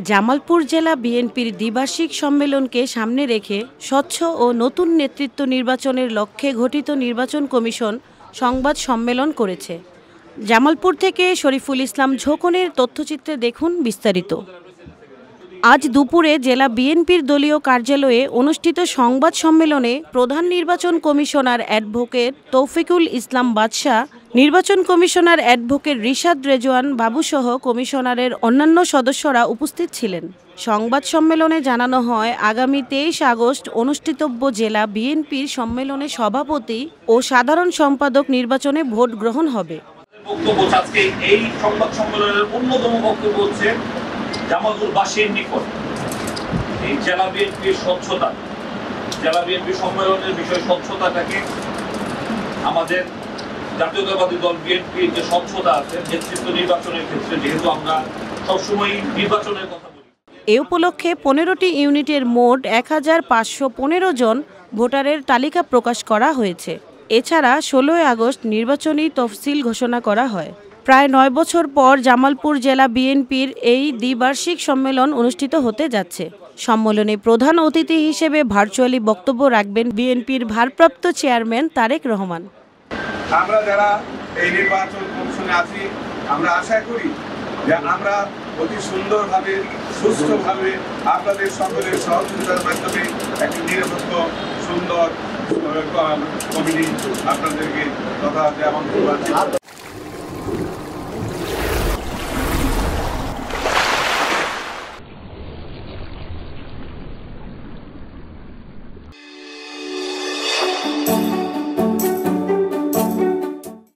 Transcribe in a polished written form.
জামালপুর জেলা বিএনপির দ্বিবার্ষিক সম্মেলনকে সামনে রেখে স্বচ্ছ ও নতুন নেতৃত্ব নির্বাচনের লক্ষ্যে গঠিত নির্বাচন কমিশন সংবাদ সম্মেলন করেছে। জামালপুর থেকে শরীফুল ইসলাম ঝোকনের তথ্যচিত্রে দেখুন বিস্তারিত। আজ দুপুরে জেলা বিএনপির দলীয় কার্যালয়ে অনুষ্ঠিত সংবাদ সম্মেলনে প্রধান নির্বাচন কমিশনার অ্যাডভোকেট তৌফিকুল ইসলাম বাদশাহ, নির্বাচন কমিশনার অ্যাডভোকেট রিশাদ রেজওয়ান বাবুসহ কমিশনারের অন্যান্য সদস্যরা উপস্থিত ছিলেন। সংবাদ সম্মেলনে জানানো হয়, আগামী 23 আগস্ট অনুষ্ঠিতব্য জেলা বিএনপির সম্মেলনে সভাপতি ও সাধারণ সম্পাদক নির্বাচনে ভোট গ্রহণ হবে। এই সংবাদ সম্মেলনের অন্যতম বক্তব্য হচ্ছে জামালপুরবাসীর নিকট এই জেলা বিএনপির স্বচ্ছতা, জেলা বিএনপি সম্মেলনের বিষয় স্বচ্ছতাটাকে আমাদের জাতীয়তাবাদী দল বিএনপির যে স্বচ্ছতা আছে নেতৃত্ব নির্বাচনের ক্ষেত্রে, যেহেতু আমরা সবসময় নির্বাচনের কথা বলি। এ উপলক্ষে 15টি ইউনিটের মোট 1515 জন ভোটারের তালিকা প্রকাশ করা হয়েছে। এছাড়া 16 আগস্ট নির্বাচনী তফসিল ঘোষণা করা হয়। প্রায় 9 বছর পর জামালপুর জেলা বিএনপির এই দ্বিবার্ষিক সম্মেলন অনুষ্ঠিত হতে যাচ্ছে। সম্মেলনে প্রধান অতিথি হিসেবে ভার্চুয়ালি বক্তব্য রাখবেন বিএনপির ভারপ্রাপ্ত চেয়ারম্যান তারেক রহমান। আমরা যারা এই নির্বাচন কমিশনে আছি, আমরা আশা করি যে আমরা অতি সুন্দরভাবে সুষ্ঠুভাবে আপনাদের সকলের সহযোগিতার মাধ্যমে একটি নিরপেক্ষ সুন্দর কমিটি আপনাদেরকে তথা